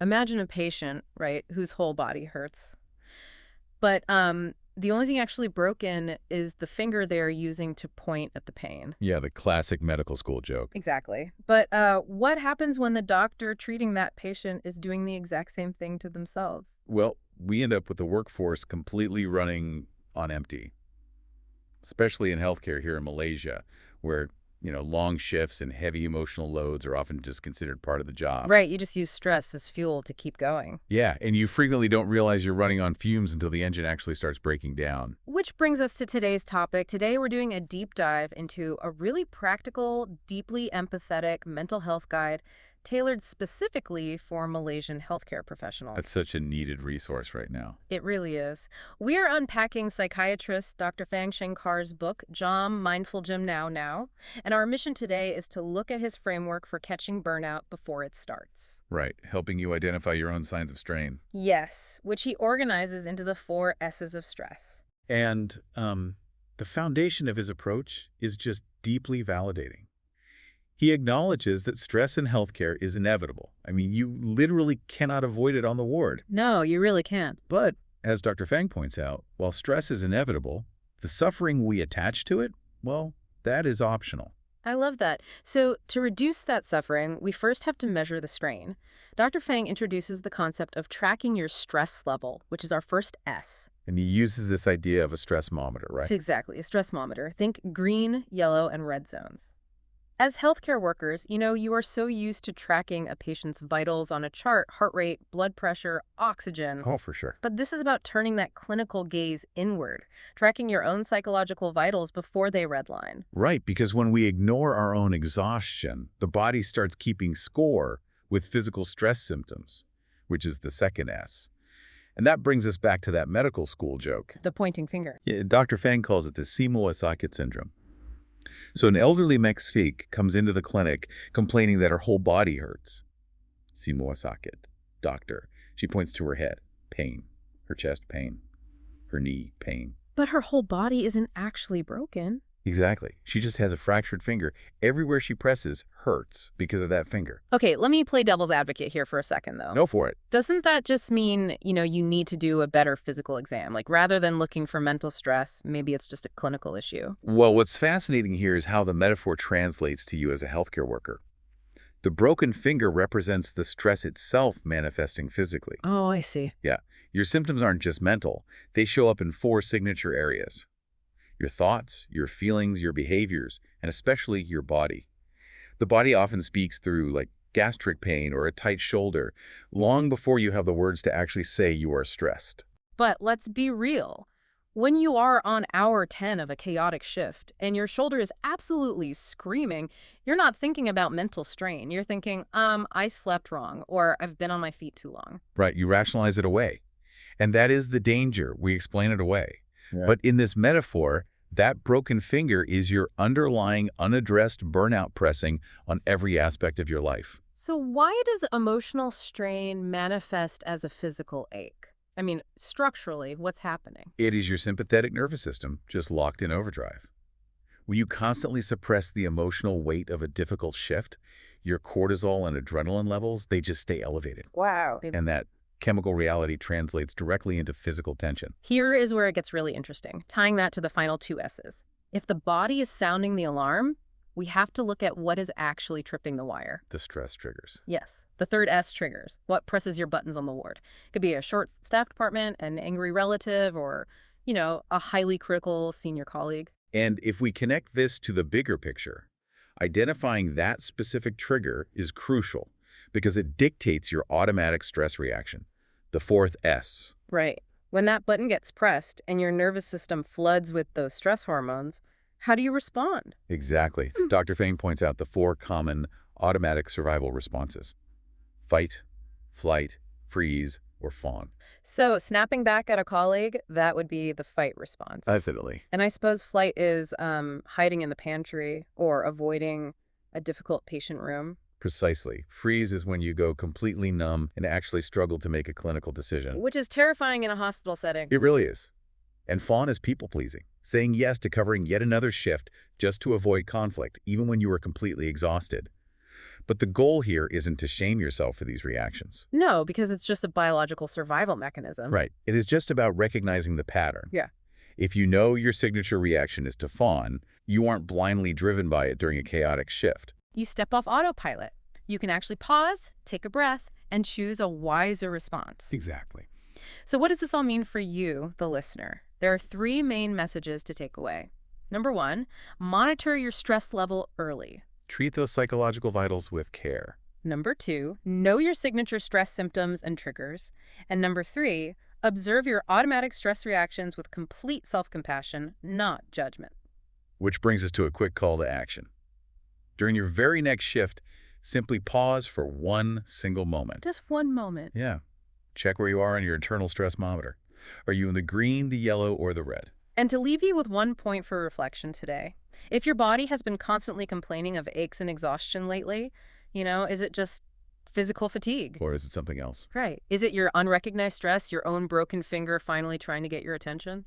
imagine a patient, right, whose whole body hurts. But the only thing actually broken is the finger they're using to point at the pain. Yeah, the classic medical school joke. Exactly. But what happens when the doctor treating that patient is doing the exact same thing to themselves? Well, we end up with the workforce completely running on empty, especially in healthcare here in Malaysia, where, long shifts and heavy emotional loads are often just considered part of the job. Right, you just use stress as fuel to keep going. Yeah, and you frequently don't realize you're running on fumes until the engine actually starts breaking down. Which brings us to today's topic. Today we're doing a deep dive into a really practical, deeply empathetic mental health guide tailored specifically for Malaysian healthcare professionals. That's such a needed resource right now. It really is. We are unpacking psychiatrist Dr. Fang Shenkar's book, Jom, Mindful Gym Now, and our mission today is to look at his framework for catching burnout before it starts. Right, helping you identify your own signs of strain. Yes, which he organizes into the 4 S's of stress. And the foundation of his approach is just deeply validating. He acknowledges that stress in healthcare is inevitable. I mean, you literally cannot avoid it on the ward. No, you really can't. But, as Dr. Fang points out, while stress is inevitable, the suffering we attach to it, well, that is optional. I love that. So to reduce that suffering, we first have to measure the strain. Dr. Fang introduces the concept of tracking your stress level, which is our first S. And he uses this idea of a stressmometer, right? Exactly, a stressmometer. Think green, yellow, and red zones. As healthcare workers, you are so used to tracking a patient's vitals on a chart, heart rate, blood pressure, oxygen. Oh, for sure. But this is about turning that clinical gaze inward, tracking your own psychological vitals before they redline. Right, because when we ignore our own exhaustion, the body starts keeping score with physical stress symptoms, which is the second S. And that brings us back to that medical school joke. The pointing finger. Yeah, Dr. Fang calls it the semua sakit syndrome. So an elderly Mexique comes into the clinic complaining that her whole body hurts. Semua sakit. Doctor. She points to her head. Pain. Her chest, pain. Her knee, pain. But her whole body isn't actually broken. Exactly. She just has a fractured finger. Everywhere she presses hurts because of that finger. Okay, let me play devil's advocate here for a second, though. Go for it. Doesn't that just mean, you need to do a better physical exam? Like, rather than looking for mental stress, maybe it's just a clinical issue? Well, what's fascinating here is how the metaphor translates to you as a healthcare worker. The broken finger represents the stress itself manifesting physically. Oh, I see. Yeah. Your symptoms aren't just mental. They show up in 4 signature areas. Your thoughts, your feelings, your behaviors, and especially your body. The body often speaks through, like, gastric pain or a tight shoulder, long before you have the words to actually say you are stressed. But let's be real. When you are on hour 10 of a chaotic shift and your shoulder is absolutely screaming, you're not thinking about mental strain. You're thinking, I slept wrong, or I've been on my feet too long. Right, you rationalize it away. And that is the danger. We explain it away. Yeah. But in this metaphor, that broken finger is your underlying unaddressed burnout pressing on every aspect of your life. So why does emotional strain manifest as a physical ache? I mean, structurally, what's happening? It is your sympathetic nervous system just locked in overdrive. When you constantly suppress the emotional weight of a difficult shift, your cortisol and adrenaline levels, they just stay elevated. Wow. And that chemical reality translates directly into physical tension. Here is where it gets really interesting, tying that to the final 2 S's. If the body is sounding the alarm, we have to look at what is actually tripping the wire. The stress triggers. Yes, the third S triggers. What presses your buttons on the ward? It could be a short-staffed department, an angry relative, or, a highly critical senior colleague. And if we connect this to the bigger picture, identifying that specific trigger is crucial because it dictates your automatic stress reaction. The 4th S. Right. When that button gets pressed and your nervous system floods with those stress hormones, how do you respond? Exactly. Dr. Fang points out the 4 common automatic survival responses: fight, flight, freeze, or fawn. So snapping back at a colleague, that would be the fight response. Definitely. And I suppose flight is hiding in the pantry or avoiding a difficult patient room. Precisely. Freeze is when you go completely numb and actually struggle to make a clinical decision. Which is terrifying in a hospital setting. It really is. And fawn is people-pleasing, saying yes to covering yet another shift just to avoid conflict, even when you are completely exhausted. But the goal here isn't to shame yourself for these reactions. No, because it's just a biological survival mechanism. Right. It is just about recognizing the pattern. Yeah. If you know your signature reaction is to fawn, you aren't blindly driven by it during a chaotic shift. You step off autopilot. You can actually pause, take a breath, and choose a wiser response. Exactly. So what does this all mean for you, the listener? There are 3 main messages to take away. Number 1, monitor your stress level early. Treat those psychological vitals with care. Number 2, know your signature stress symptoms and triggers. And number 3, observe your automatic stress reactions with complete self-compassion, not judgment. Which brings us to a quick call to action. During your very next shift, simply pause for one single moment. Just one moment. Yeah. Check where you are on your internal stress monitor. Are you in the green, the yellow, or the red? And to leave you with one point for reflection today, if your body has been constantly complaining of aches and exhaustion lately, is it just physical fatigue? Or is it something else? Right. Is it your unrecognized stress, your own broken finger finally trying to get your attention?